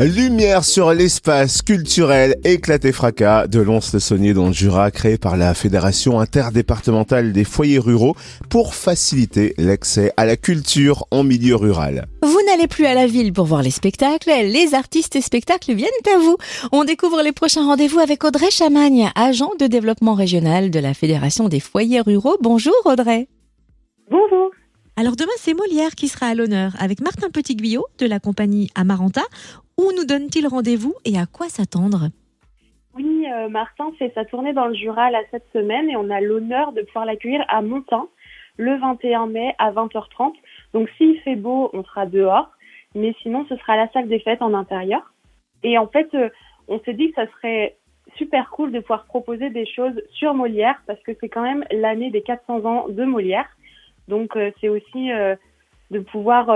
Lumière sur l'espace culturel Éclaté Fracas de Lons-le-Saunier dans le Jura, créé par la Fédération interdépartementale des foyers ruraux pour faciliter l'accès à la culture en milieu rural. Vous n'allez plus à la ville pour voir les spectacles, les artistes et spectacles viennent à vous. On découvre les prochains rendez-vous avec Audrey Chamagne, agent de développement régional de la Fédération des foyers ruraux. Bonjour Audrey. Bonjour. Alors demain c'est Molière qui sera à l'honneur avec Martin Petit-Guyot de la compagnie Amaranta. Où nous donne-t-il rendez-vous et à quoi s'attendre ? Oui, Martin fait sa tournée dans le Jura là, cette semaine et on a l'honneur de pouvoir l'accueillir à Montain le 21 mai à 20h30. Donc s'il fait beau, on sera dehors, mais sinon ce sera à la salle des fêtes en intérieur. Et en fait, on s'est dit que ça serait super cool de pouvoir proposer des choses sur Molière parce que c'est quand même l'année des 400 ans de Molière. Donc c'est aussi de pouvoir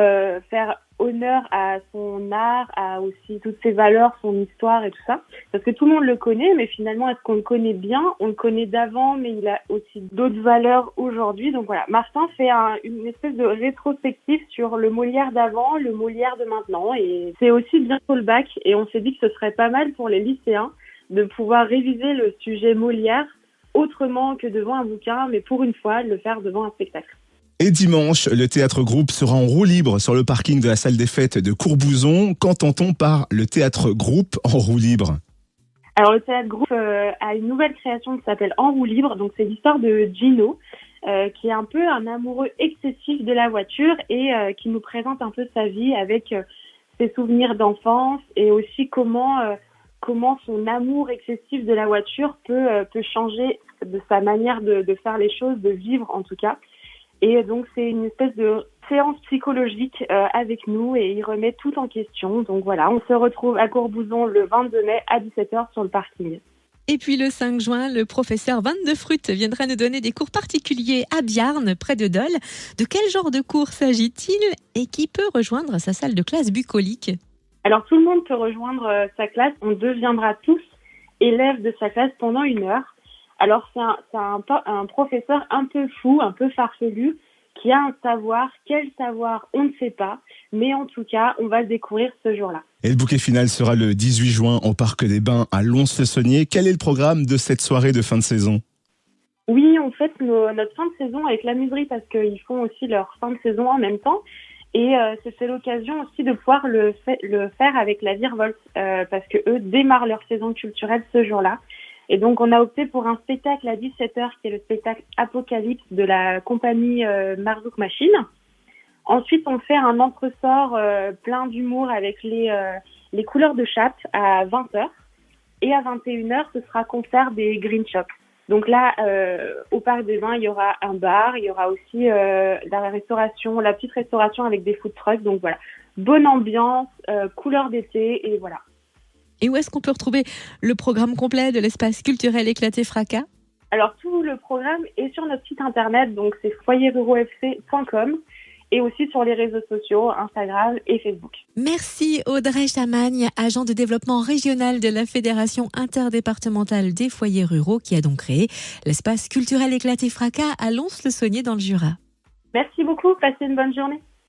faire honneur à son art, à aussi toutes ses valeurs, son histoire et tout ça. Parce que tout le monde le connaît, mais finalement, est-ce qu'on le connaît bien ? On le connaît d'avant, mais il a aussi d'autres valeurs aujourd'hui. Donc voilà, Martin fait une espèce de rétrospective sur le Molière d'avant, le Molière de maintenant. Et c'est aussi bientôt le bac. Et on s'est dit que ce serait pas mal pour les lycéens de pouvoir réviser le sujet Molière autrement que devant un bouquin, mais pour une fois, le faire devant un spectacle. Et dimanche, le théâtre groupe sera en roue libre sur le parking de la salle des fêtes de Courbouzon. Qu'entend-on par le théâtre groupe en roue libre ? Alors le théâtre groupe a une nouvelle création qui s'appelle En roue libre. Donc c'est l'histoire de Gino, qui est un peu un amoureux excessif de la voiture et qui nous présente un peu sa vie avec ses souvenirs d'enfance et aussi comment son amour excessif de la voiture peut changer de sa manière de faire les choses, de vivre en tout cas. Et donc, c'est une espèce de séance psychologique avec nous et il remet tout en question. Donc voilà, on se retrouve à Courbouzon le 22 mai à 17h sur le parking. Et puis le 5 juin, le professeur Van de Fruit viendra nous donner des cours particuliers à Biarn, près de Dole. De quel genre de cours s'agit-il et qui peut rejoindre sa salle de classe bucolique ? Alors, tout le monde peut rejoindre sa classe. On deviendra tous élèves de sa classe pendant 1 heure. Alors, c'est un professeur un peu fou, un peu farfelu, qui a un savoir. Quel savoir, on ne sait pas. Mais en tout cas, on va le découvrir ce jour-là. Et le bouquet final sera le 18 juin au Parc des Bains à Lons-le-Saunier. Quel est le programme de cette soirée de fin de saison ? Oui, on fête notre fin de saison avec la muserie parce qu'ils font aussi leur fin de saison en même temps. Et c'est l'occasion aussi de pouvoir le faire avec la Virevolte parce que eux démarrent leur saison culturelle ce jour-là. Et donc, on a opté pour un spectacle à 17h, qui est le spectacle Apocalypse de la compagnie Marzouk Machine. Ensuite, on fait un entresort plein d'humour avec les couleurs de chatte à 20h. Et à 21h, ce sera concert des Green Shop. Donc là, au Parc des Bains, il y aura un bar, il y aura aussi la petite restauration avec des food trucks. Donc voilà, bonne ambiance, couleur d'été et voilà. Et où est-ce qu'on peut retrouver le programme complet de l'espace culturel Éclaté Fracas ? Alors, tout le programme est sur notre site internet, donc c'est foyerrurauxfc.com et aussi sur les réseaux sociaux, Instagram et Facebook. Merci Audrey Chamagne, agent de développement régional de la Fédération interdépartementale des foyers ruraux qui a donc créé l'espace culturel Éclaté Fracas à Lons-le-Saunier dans le Jura. Merci beaucoup, passez une bonne journée.